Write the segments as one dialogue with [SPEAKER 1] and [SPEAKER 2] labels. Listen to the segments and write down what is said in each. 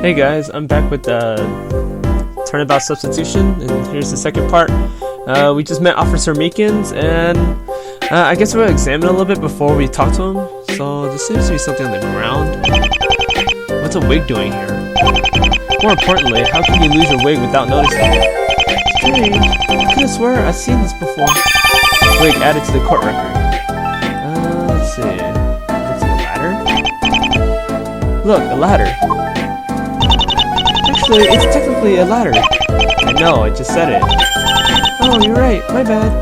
[SPEAKER 1] Hey guys, I'm back with Turnabout Substitution, and here's the second part. We just met Officer Meekins, and I guess we'll examine a little bit before we talk to him. So there seems to be something on the ground. What's a wig doing here? More importantly, how can you lose your wig without noticing it? Strange. I could have swear I've seen this before. Wig added to the court record. Let's see. Looks like a ladder. Look, a ladder. Actually, it's technically a ladder. I know, I just said it. Oh, you're right. My bad.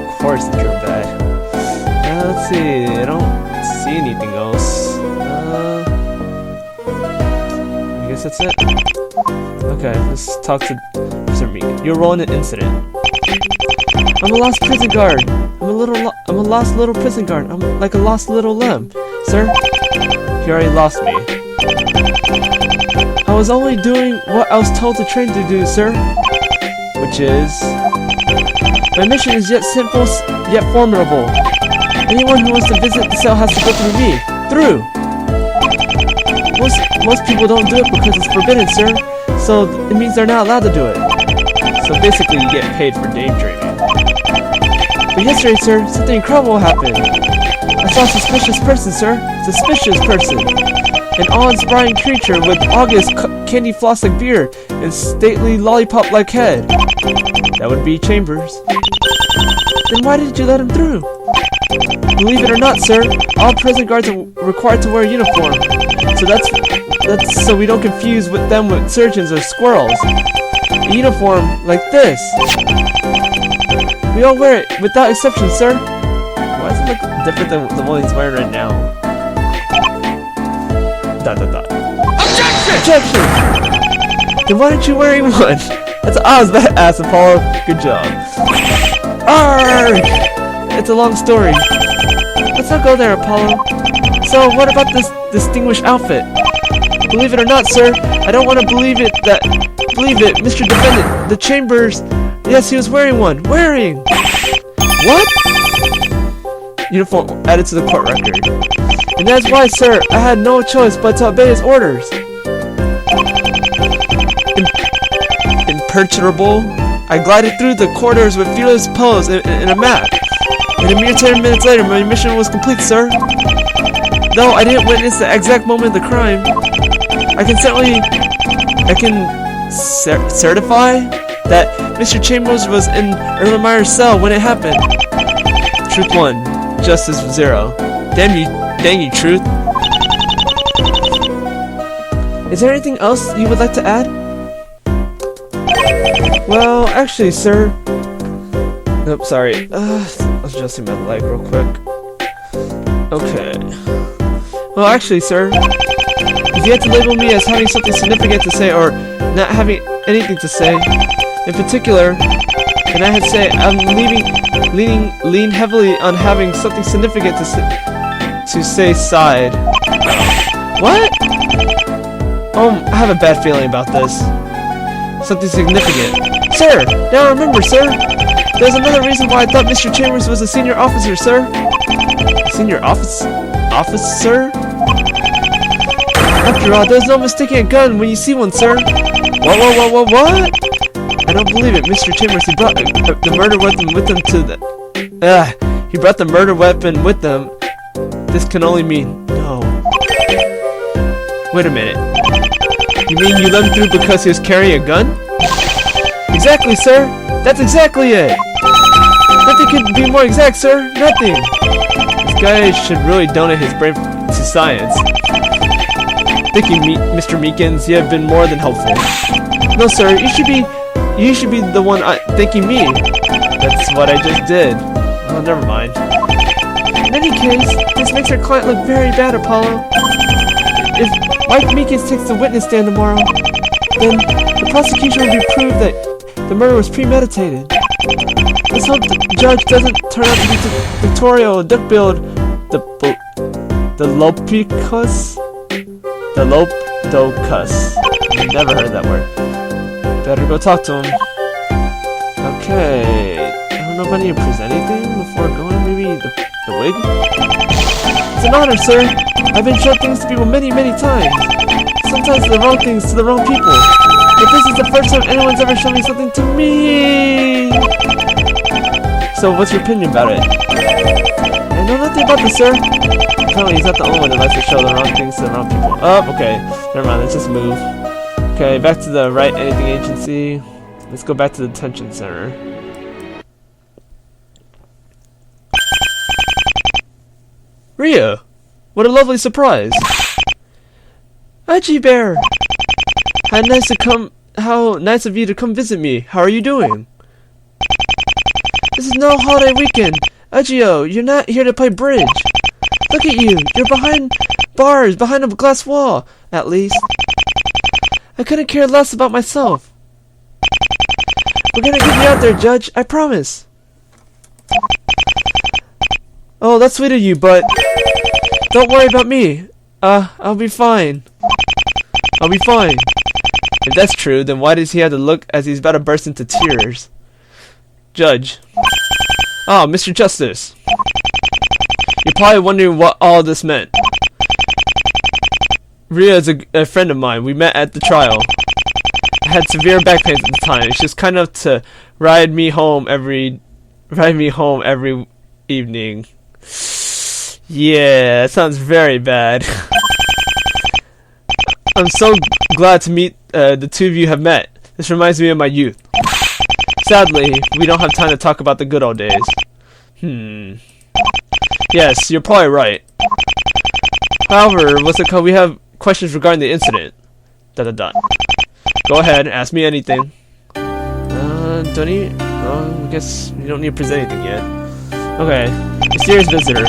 [SPEAKER 1] Of course it's your bad. Let's see. I don't see anything else. I guess that's it. Okay, let's talk to Mr. Meek. You're rolling an incident. I'm a lost prison guard. I'm a lost little prison guard. I'm like a lost little lamb. Sir, you already lost me. I was only doing what I was told to train to do, sir. Which is... My mission is yet simple, yet formidable. Anyone who wants to visit the cell has to go through me. Through! Most people don't do it because it's forbidden, sir. So it means they're not allowed to do it. So basically you get paid for daydreaming. But yesterday, sir, something incredible happened. I saw a suspicious person, sir. Suspicious person. An awe-inspiring creature with August candy floss-like beard and stately lollipop-like head. That would be Chambers. Then why did you let him through? Believe it or not, sir, all prison guards are required to wear a uniform. So that's so we don't confuse them with surgeons or squirrels. A uniform like this. We all wear it without exception, sir. Why does it look different than the one he's wearing right now? ... Objection! Then why aren't you wearing one? That's badass, Apollo. Good job. Arrgh! It's a long story. Let's not go there, Apollo. So, what about this distinguished outfit? Believe it or not, sir, I don't want to believe it, Mr. Defendant, the Chambers... Yes, he was wearing one. Wearing! What? Uniform added to the court record. And that's why, sir, I had no choice but to obey his orders. Imperturbable, I glided through the corridors with fearless pose and a map. And a mere 10 minutes later, my mission was complete, sir. Though I didn't witness the exact moment of the crime, I can certify that Mr. Chambers was in Erlenmeyer's cell when it happened. Truth 1, Justice 0. Dang you, Truth. Is there anything else you would like to add? Well, actually, sir... Nope, sorry. I was adjusting my leg real quick. Okay. Well, actually, sir... If you had to label me as having something significant to say or not having anything to say, in particular, then I had to say I'm lean heavily on having something significant to say side. What? I have a bad feeling about this. Something significant. Sir! Now remember, sir! There's another reason why I thought Mr. Chambers was a senior officer, sir. Senior officer? After all, there's no mistaking a gun when you see one, sir. What? I don't believe it. Mr. Chambers, he brought the murder weapon with him to the... he brought the murder weapon with them. This can only mean no. Wait a minute. You mean you let him through because he was carrying a gun? Exactly, sir. That's exactly it. Nothing could be more exact, sir. Nothing. This guy should really donate his brain to science. Thank you, Mr. Meekins. You have been more than helpful. No, sir. You should be the one thanking me. That's what I just did. Oh, never mind. In any case, this makes our client look very bad, Apollo. If Mike Meekins takes the witness stand tomorrow, then the prosecution will be proved that the murder was premeditated. Let's hope the judge doesn't turn out to be Victorio Duckbill, the Lopicus? The Lopdocus. Never heard that word. Better go talk to him. Okay. I don't know if I need to present anything before going. Maybe the wig? It's an honor, sir. I've been shown things to people many, many times. sometimes the wrong things to the wrong people. But this is the first time anyone's ever shown me something to me. So what's your opinion about it? I know nothing about this, sir. Apparently he's not the only one that likes to show the wrong things to the wrong people. Oh, okay. Never mind, let's just move. Okay, back to the Right Anything Agency. Let's go back to the detention center. Rhea! What a lovely surprise! Aji Bear! How nice of you to come visit me. How are you doing? This is no holiday weekend. Ajio, you're not here to play bridge. Look at you. You're behind bars, behind a glass wall, at least. I couldn't care less about myself. We're gonna get you out there, Judge. I promise. Oh, that's sweet of you, but don't worry about me. I'll be fine. I'll be fine. If that's true, then why does he have to look as he's about to burst into tears? Judge. Oh, Mr. Justice. You're probably wondering what all this meant. Rhea is a friend of mine. We met at the trial. I had severe back pains at the time. She was kind enough to ride me home every evening. Yeah, that sounds very bad. I'm so glad to meet the two of you have met. This reminds me of my youth. Sadly, we don't have time to talk about the good old days. Yes, you're probably right. However, what's it called? We have questions regarding the incident. ... Go ahead, ask me anything. Don't you? Well, I guess you don't need to present anything yet. Okay, mysterious visitor.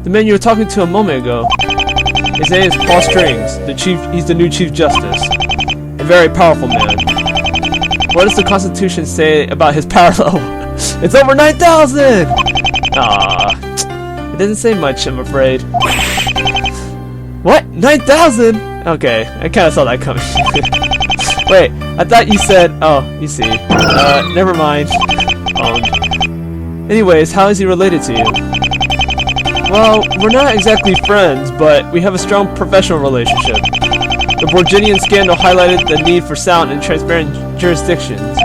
[SPEAKER 1] The man you were talking to a moment ago. His name is Paul Strings. He's the new Chief Justice. A very powerful man. What does the Constitution say about his power level? It's over 9,000! Ah, it doesn't say much, I'm afraid. What? 9,000? Okay, I kind of saw that coming. Wait, I thought you said... Oh, you see. Never mind. Anyways, how is he related to you? Well, we're not exactly friends, but we have a strong professional relationship. The Borginian scandal highlighted the need for sound and transparent jurisdictions.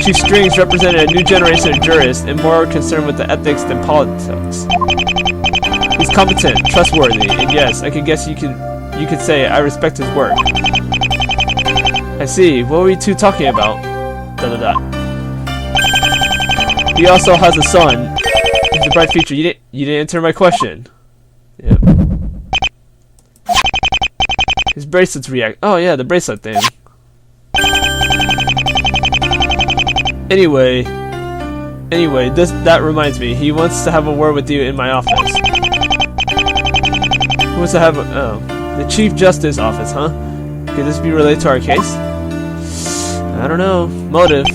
[SPEAKER 1] Chief Strings represented a new generation of jurists and more concerned with the ethics than politics. He's competent, trustworthy, and yes, I could guess you could say I respect his work. I see. What were you two talking about? ... He also has a son. He's a bright future. You didn't answer my question. Yep. His bracelets react. Oh yeah, the bracelet thing. Anyway, that reminds me. He wants to have a word with you in my office. He wants to have the Chief Justice office, huh? Could this be related to our case? I don't know. Motive.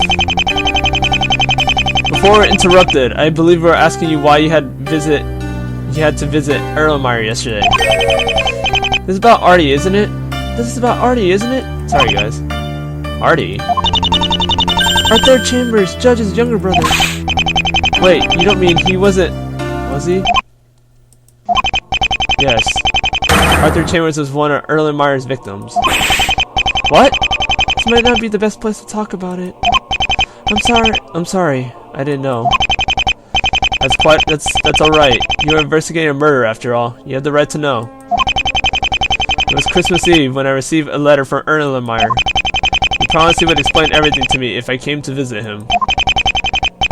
[SPEAKER 1] Before we're interrupted, I believe we're asking you why you had to visit Erlenmeyer yesterday. This is about Artie, isn't it? This is about Artie, isn't it? Sorry, guys. Artie? Arthur Chambers, Judge's younger brother. Wait, you don't mean he wasn't... Was he? Yes. Arthur Chambers was one of Erlenmeyer's victims. What? This might not be the best place to talk about it. I'm sorry. I didn't know. That's alright. You were investigating a murder after all. You have the right to know. It was Christmas Eve when I received a letter from Erlenmeyer. He promised he would explain everything to me if I came to visit him.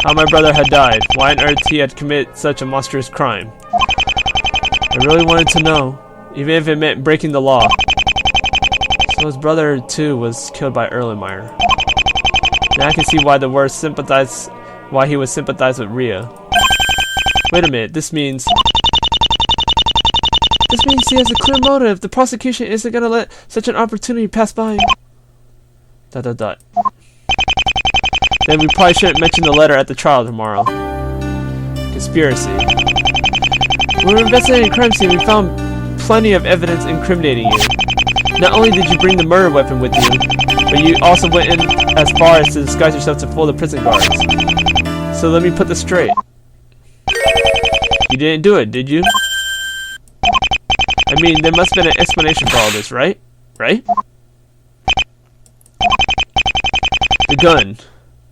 [SPEAKER 1] How my brother had died, why on earth he had committed such a monstrous crime. I really wanted to know, even if it meant breaking the law. So his brother, too, was killed by Erlenmeyer. Now I can see why he would sympathize with Rhea. Wait a minute, this means he has a clear motive. The prosecution isn't gonna let such an opportunity pass by. ... Then we probably shouldn't mention the letter at the trial tomorrow. Conspiracy. When we were investigating a crime scene, we found plenty of evidence incriminating you. Not only did you bring the murder weapon with you, but you also went in as far as to disguise yourself to fool the prison guards. So let me put this straight. You didn't do it, did you? I I mean, there must have been an explanation for all this, right? Right? The gun.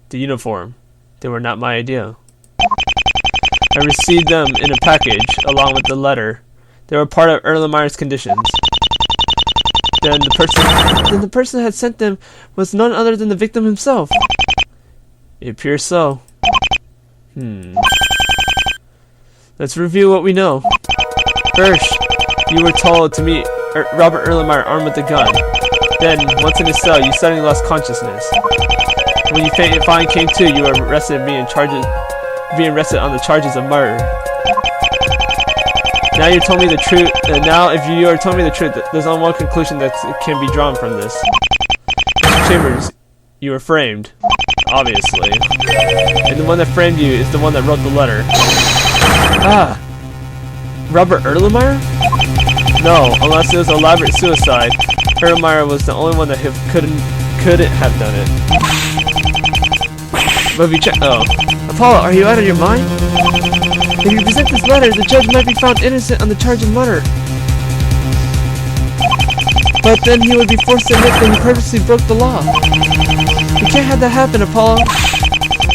[SPEAKER 1] The uniform. They were not my idea. I received them in a package, along with the letter. They were part of Erlenmeyer's conditions. Then the person that had sent them was none other than the victim himself. It appears so. Let's review what we know. First, you were told to meet Robert Erlenmeyer armed with a gun. Then, once in his cell, you suddenly lost consciousness. When you finally came to, you were arrested on the charges of murder. Now you told me the truth. Now, if you are telling me the truth, there's only one conclusion that can be drawn from this. Mr. Chambers, you were framed, obviously, and the one that framed you is the one that wrote the letter. Ah, Robert Erlenmeyer? No, unless it was an elaborate suicide. Erlenmeyer was the only one that couldn't have done it. But if you check, Apollo, are you out of your mind? If you present this letter, the judge might be found innocent on the charge of murder. But then he would be forced to admit that he purposely broke the law. You can't have that happen, Apollo.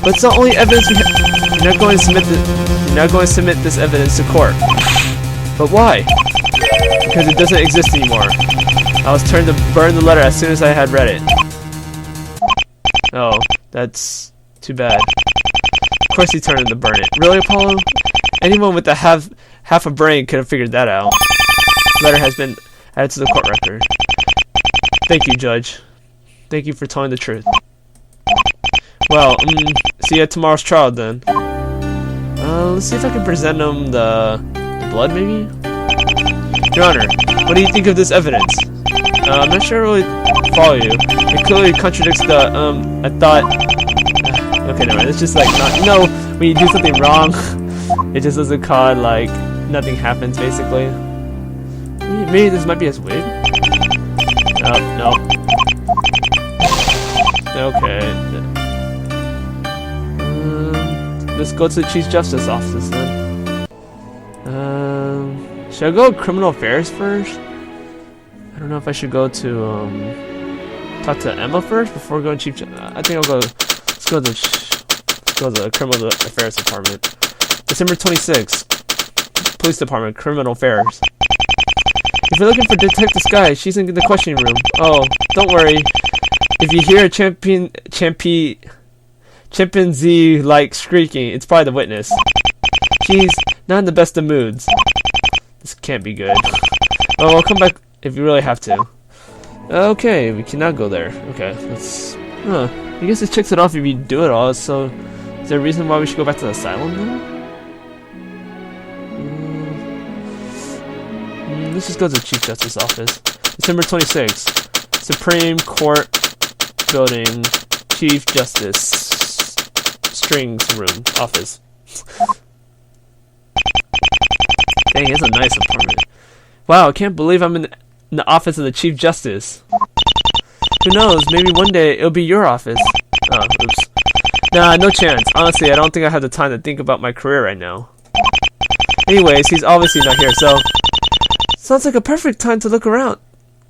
[SPEAKER 1] But it's the only evidence we have. You're not going to submit this evidence to court. But why? Because it doesn't exist anymore. I was turned to burn the letter as soon as I had read it. Oh, that's too bad. Of course he turned to burn it. Really, Apollo? Anyone with half a brain could have figured that out. The letter has been added to the court record. Thank you, Judge. Thank you for telling the truth. Well, see you at tomorrow's trial then. Let's see if I can present him the blood, maybe? Your Honor, what do you think of this evidence? I'm not sure I really follow you. It clearly contradicts the, I thought... Okay, never mind. It's just like, when you do something wrong, it just doesn't cause, like, nothing happens, basically. Maybe this might be his wig? No. Okay. Let's go to the Chief Justice office then. Should I go criminal affairs first? I don't know if I should go to talk to Emma first before going Chief Justice. I think I'll go. Let's go to the criminal affairs department. December 26th, police department, criminal affairs. If you're looking for Detective Sky, she's in the questioning room. Oh, don't worry. If you hear a chimpanzee-like squeaking, it's probably the witness. She's not in the best of moods. This can't be good. Oh, I'll come back if you really have to. Okay, we cannot go there. Okay, let's... I guess it checks it off if you do it all, so... Is there a reason why we should go back to the asylum then? Let's just go to the Chief Justice office. December 26th. Supreme Court Building. Chief Justice. Strings room. Office. Dang, it's a nice apartment. Wow, I can't believe I'm in the office of the Chief Justice. Who knows, maybe one day it'll be your office. Oh, oops. Nah, no chance. Honestly, I don't think I have the time to think about my career right now. Anyways, he's obviously not here, so... Sounds like a perfect time to look around.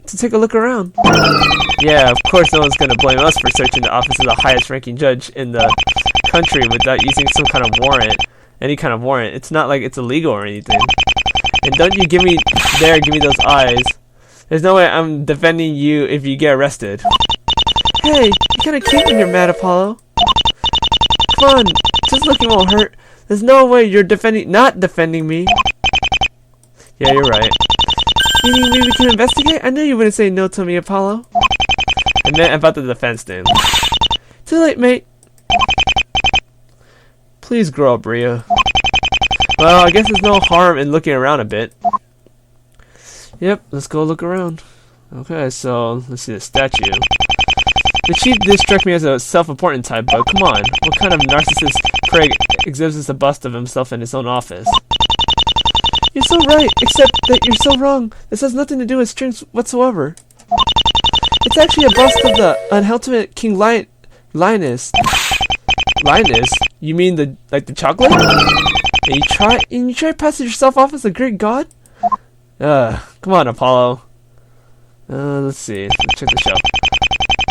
[SPEAKER 1] To take a look around. Yeah, of course no one's gonna blame us for searching the office of the highest ranking judge in the country without using some kind of warrant. Any kind of warrant. It's not like it's illegal or anything. And don't you give me those eyes. There's no way I'm defending you if you get arrested. Hey, you're kinda cute when you're mad, Apollo. Come on, just looking won't hurt. There's no way you're not defending me. Yeah, you're right. Meaning maybe we can investigate? I knew you wouldn't say no to me, Apollo. I meant about the defense then. Too late, mate. Please grow up, Rhea. Well, I guess there's no harm in looking around a bit. Yep, let's go look around. Okay, so let's see the statue. The chief did strike me as a self-important type, but come on, what kind of narcissist prig exhibits a bust of himself in his own office? You're so right, except that you're so wrong. This has nothing to do with strings whatsoever. It's actually a bust of the ultimate King Linus. Linus? You mean the chocolate? And you try to pass yourself off as a great god? Come on, Apollo. Let's see. Let's check the shelf.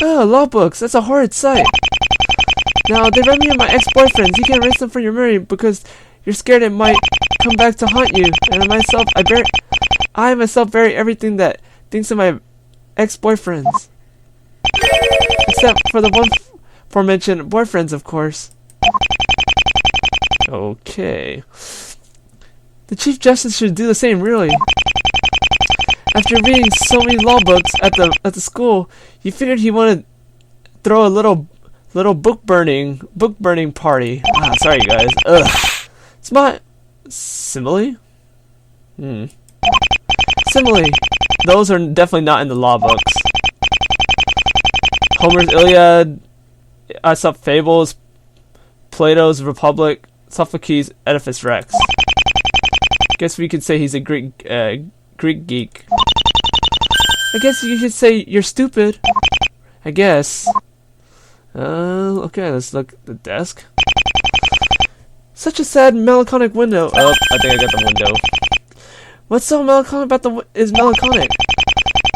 [SPEAKER 1] Law books. That's a horrid sight. Now, they remind me of my ex-boyfriends. You can't erase them from your memory because you're scared it might come back to haunt you. And I myself bury everything that thinks of my ex-boyfriends. Except for the one aforementioned boyfriends, of course. Okay. The Chief Justice should do the same, really. After reading so many law books at the school, he figured he wanted to throw a little book burning party. Sorry guys. It's not simile. Simile. Those are definitely not in the law books. Homer's Iliad, Aesop's Fables, Plato's Republic, Sophocles' Oedipus Rex. Guess we could say he's a Greek geek. I guess you should say you're stupid. I guess. Okay, let's look at the desk. Such a sad, melancholic window. Oh, I think I got the window. What's so melancholic about is melancholic?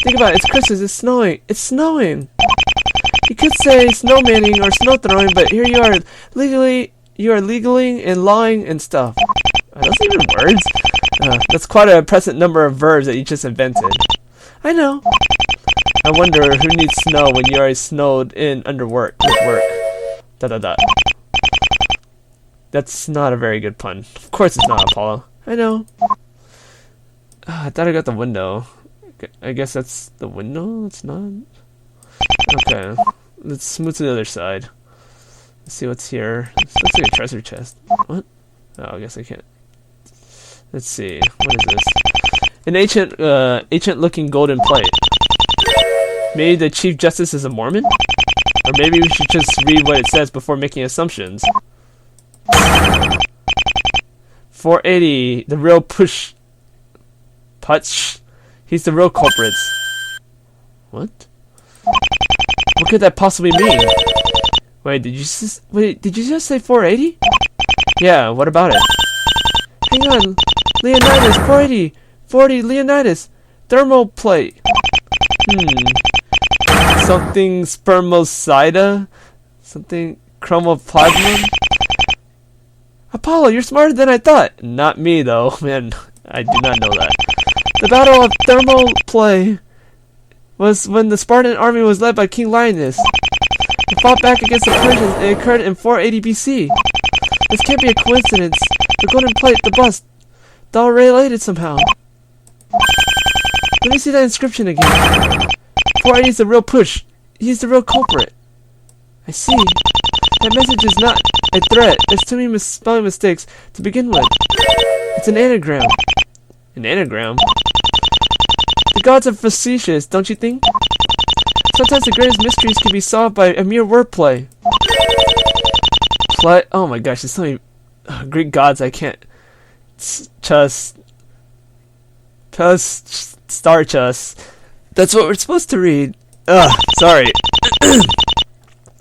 [SPEAKER 1] Think about it. It's Christmas. It's snowing. It's snowing. You could say snowmanning or snow throwing, but here you are legally and lying and stuff. Are those even words? That's quite a impressive number of verbs that you just invented. I know. I wonder who needs snow when you already snowed in under work. That's not a very good pun. Of course it's not, Apollo. I know. I thought I got the window. I guess that's the window? It's not? Okay. Let's move to the other side. Let's see what's here. This looks like a treasure chest. What? Oh, I guess I can't. Let's see. What is this? An ancient-looking golden plate. Maybe the Chief Justice is a Mormon? Or maybe we should just read what it says before making assumptions. 480, the real putsch. He's the real culprit. What? What could that possibly mean? Wait, did you just say 480? Yeah, what about it? Hang on, Leonidas, 480, 40, Leonidas, thermal plate. Something spermocida? Something chromoplasma? Apollo, you're smarter than I thought. Not me, though. Man, I do not know that. The Battle of Thermopylae was when the Spartan army was led by King Linus. They fought back against the Persians and it occurred in 480 BC. This can't be a coincidence. The golden plate, the bust, they're all related somehow. Let me see that inscription again. 480 is the real push. He's the real culprit. I see. That message is not a threat. There's too many spelling mistakes to begin with. It's an anagram. An anagram? The gods are facetious, don't you think? Sometimes the greatest mysteries can be solved by a mere wordplay. Oh my gosh, there's so many Greek gods I can't starch us. That's what we're supposed to read. Sorry.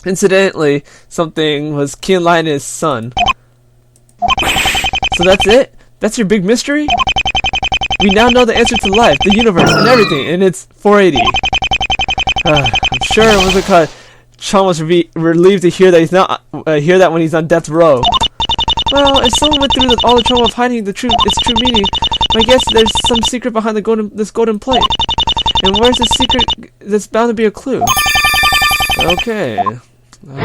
[SPEAKER 1] Incidentally, something was King Linus' son. So that's it? That's your big mystery? We now know the answer to life, the universe, and everything, and it's 480. I'm sure it was because Sean was relieved to hear that he's not hear that when he's on death row. Well, if someone went through all the trouble of hiding its true meaning, my guess there's some secret behind this golden plate. And where's the secret? There's bound to be a clue. Okay. Know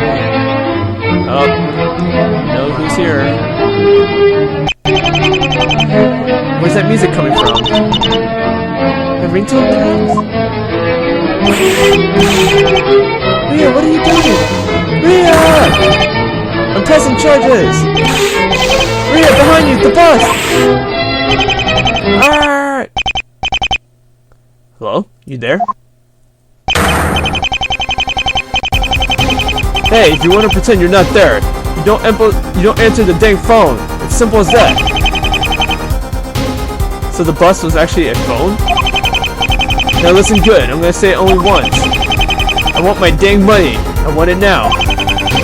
[SPEAKER 1] who's here. Where's that music coming from? The ringtone tracks? Rhea, what are you doing? Rhea! I'm pressing charges! Rhea, behind you, the bus! Alright! Hello? You there? Hey, if you want to pretend you're not there, you don't answer the dang phone. It's simple as that. So the bus was actually a phone? Now listen good, I'm gonna say it only once. I want my dang money. I want it now.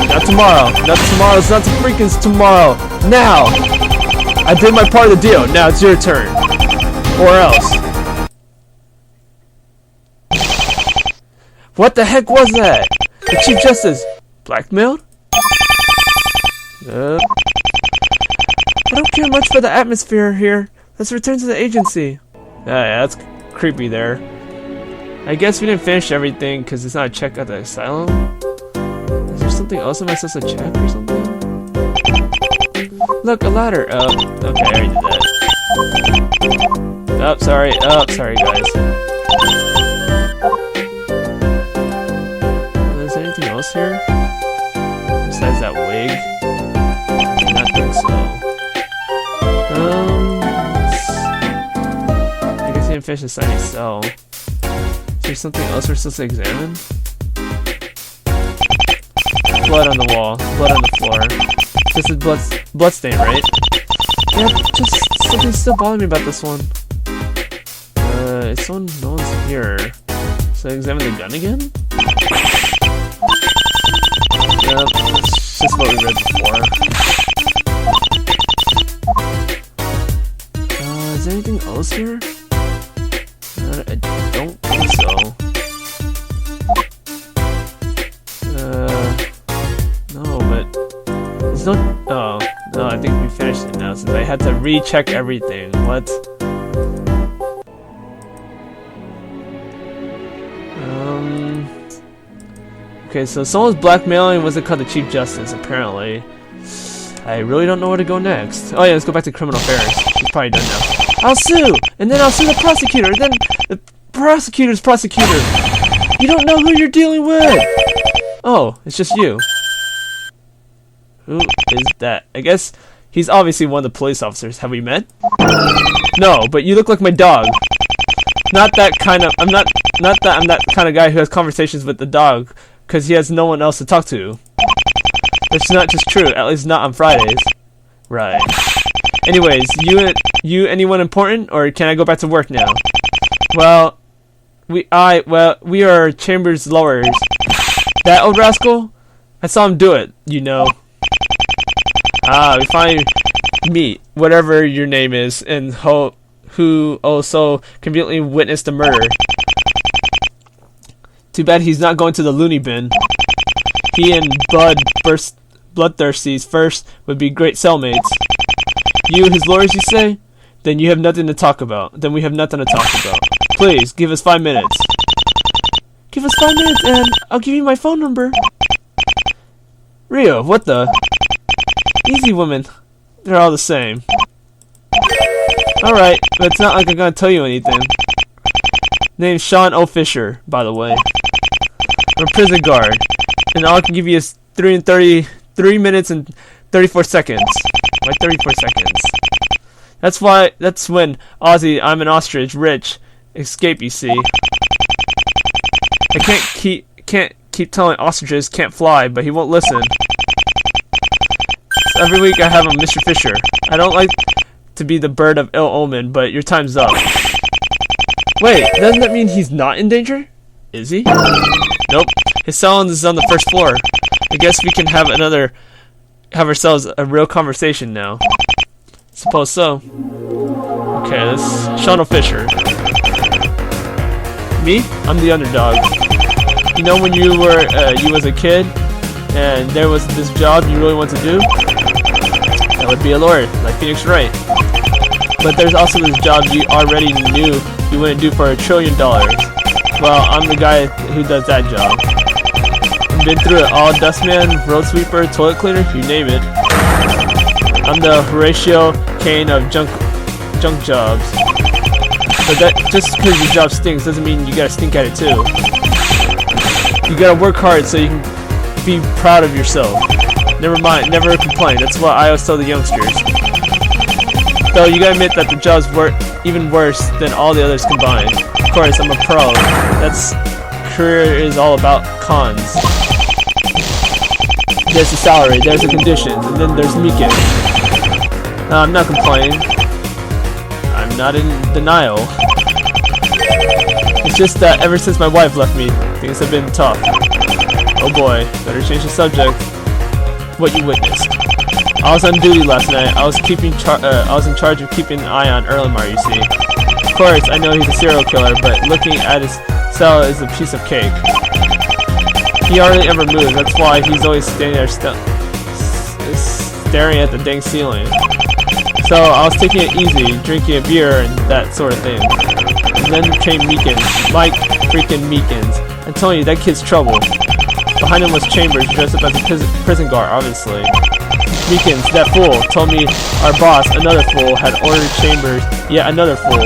[SPEAKER 1] Not tomorrow. Not tomorrow. It's not the freaking tomorrow. Now! I did my part of the deal. Now it's your turn. Or else. What the heck was that? The Chief Justice blackmailed? I don't care much for the atmosphere here. Let's return to the agency. Yeah, that's creepy there. I guess we didn't finish everything because it's not a check at the asylum. Is there something else am I supposed to check or something? Look, a ladder. Oh, okay, I already did that. Oh, sorry. Oh, sorry, guys. Is there anything else here? Besides that wig? I do not think so. I guess I didn't finish the signing cell. Is there something else we're supposed to examine? Blood on the wall. Blood on the floor. Just a blood stain, right? Yeah, just something's still bothering me about this one. It's someone, no one's here. So I examine the gun again? Yeah, that's just what we read before. Is there anything else here? I don't think so. No, but there's no. Oh, no, I think we finished it now since I had to recheck everything. What? Okay, so someone's blackmailing was it called the Chief Justice, apparently. I really don't know where to go next. Oh yeah, let's go back to criminal affairs. She's probably done now. I'll sue! And then I'll sue the prosecutor, and then the prosecutor's prosecutor! You don't know who you're dealing with! Oh, it's just you. Who is that? I guess he's obviously one of the police officers. Have we met? No, but you look like my dog. Not that kind of, I'm that kind of guy who has conversations with the dog, because he has no one else to talk to. That's not just true, at least not on Fridays. Right. Anyways, you anyone important, or can I go back to work now? Well, we are Chambers lawyers. That old rascal? I saw him do it, you know. Ah, we finally meet, whatever your name is, and who also conveniently witnessed the murder. Too bad he's not going to the loony bin. He and Bloodthirsty's first would be great cellmates. You, his lawyers, you say? Then you have nothing to talk about. Then we have nothing to talk about. Please, give us 5 minutes. Give us 5 minutes and I'll give you my phone number. Rio, what the? Easy, woman. They're all the same. Alright, but it's not like I'm gonna tell you anything. Name's Sean O. Fisher, by the way. I'm a prison guard. And all I can give you is 3 minutes and 34 seconds. Why 34 seconds? That's when Ozzy, I'm an ostrich, rich, escape, you see. I can't keep telling ostriches can't fly, but he won't listen. So every week I have a Mr. Fisher. I don't like to be the bird of ill omen, but your time's up. Wait, doesn't that mean he's not in danger? Is he? Nope. His cell is on the first floor. I guess we can have ourselves a real conversation now. Suppose so. Okay, this Sean Fisher. Me? I'm the underdog. You know when you was a kid and there was this job you really wanted to do? That would be a lawyer, like Phoenix Wright. But there's also this job you already knew you wouldn't do for $1 trillion. Well, I'm the guy who does that job. I've been through it all, dustman, road sweeper, toilet cleaner, you name it. I'm the Horatio Kane of junk jobs. But that just because your job stinks doesn't mean you gotta stink at it too. You gotta work hard so you can be proud of yourself. Never mind, never complain. That's what I always tell the youngsters. Though you gotta admit that the job's even worse than all the others combined. Of course, I'm a pro. That's career is all about cons. There's the salary, there's the conditions, and then there's Meekin. I'm not complaining. I'm not in denial. It's just that ever since my wife left me, things have been tough. Oh boy, better change the subject. What you witnessed. I was on duty last night. I was in charge of keeping an eye on Erlenmeyer, you see. Of course, I know he's a serial killer, but looking at his cell is a piece of cake. he hardly ever moves. That's why he's always standing there staring at the dang ceiling. So I was taking it easy, drinking a beer and that sort of thing. And then came Meekins. Mike freaking Meekins. I'm telling you, that kid's trouble. Behind him was Chambers, dressed up as a prison guard, obviously. Meekins, that fool, told me our boss, another fool, had ordered Chambers, yet another fool,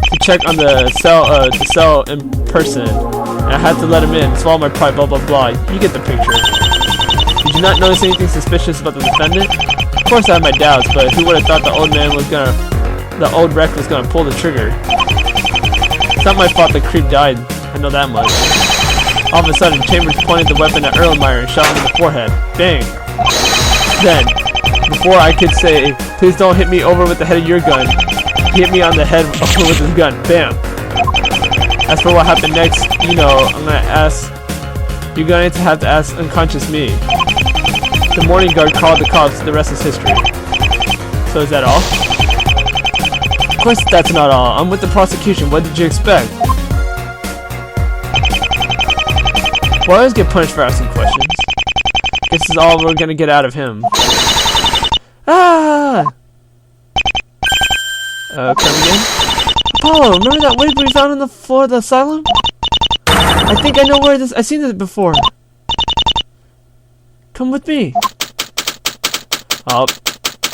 [SPEAKER 1] to check on the cell in person. And I had to let him in, swallow my pride, blah blah blah. You get the picture. Did you not notice anything suspicious about the defendant? Of course I had my doubts, but who would have thought the old wreck was gonna pull the trigger? It's not my fault the creep died, I know that much. All of a sudden, Chambers pointed the weapon at Erlenmeyer and shot him in the forehead. Bang! Then, before I could say, please don't hit me over with the head of your gun, he hit me on the head with his gun. Bam! As for what happened next, you know, you're going to have to ask unconscious me. The morning guard called the cops, the rest is history. So is that all? Of course that's not all. I'm with the prosecution. What did you expect? Well, I always get punished for asking questions. Guess this is all we're gonna get out of him. Ah! Come again? Apollo, remember that wig we found on the floor of the asylum? I think I know where this. I've seen this before. Come with me. Oh,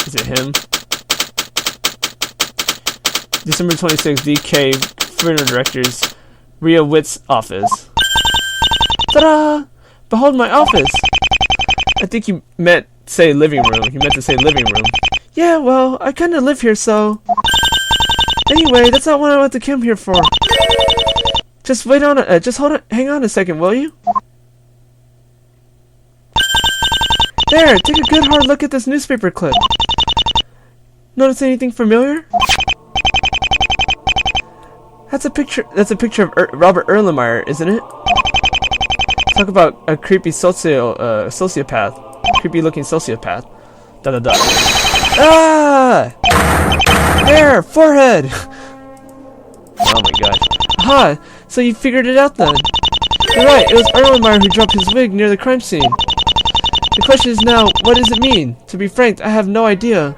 [SPEAKER 1] is it him? December 26th, DK Funeral Directors, Rhea Witt's office. Ta-da! Behold my office! I think you meant say living room. You meant to say living room. Yeah, well, I kinda live here, so... Anyway, that's not what I want to come here for. Just wait on it. Just hang on a second, will you? There, take a good hard look at this newspaper clip. Notice anything familiar? That's a picture of Robert Erlenmeyer, isn't it? Talk about a creepy sociopath. Creepy looking sociopath. Da da da. Ah! There! Forehead! Oh my gosh. Aha! So you figured it out then. You're right, it was Erlenmeyer who dropped his wig near the crime scene. The question is now, what does it mean? To be frank, I have no idea.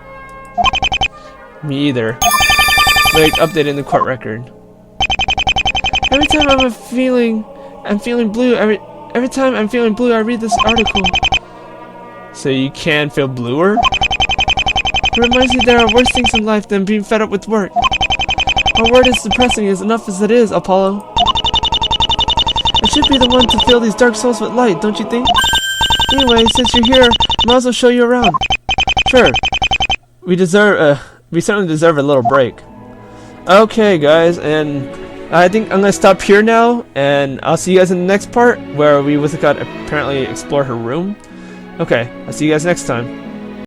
[SPEAKER 1] Me either. Wig updated in the court record. Every time I'm feeling blue, every time I'm feeling blue, I read this article. So you can feel bluer? It reminds me there are worse things in life than being fed up with work. Our word is depressing as enough as it is, Apollo. I should be the one to fill these dark souls with light, don't you think? Anyway, since you're here, I might as well show you around. Sure. We certainly deserve a little break. Okay, guys, and I think I'm gonna stop here now, and I'll see you guys in the next part where we got apparently explore her room. Okay, I'll see you guys next time.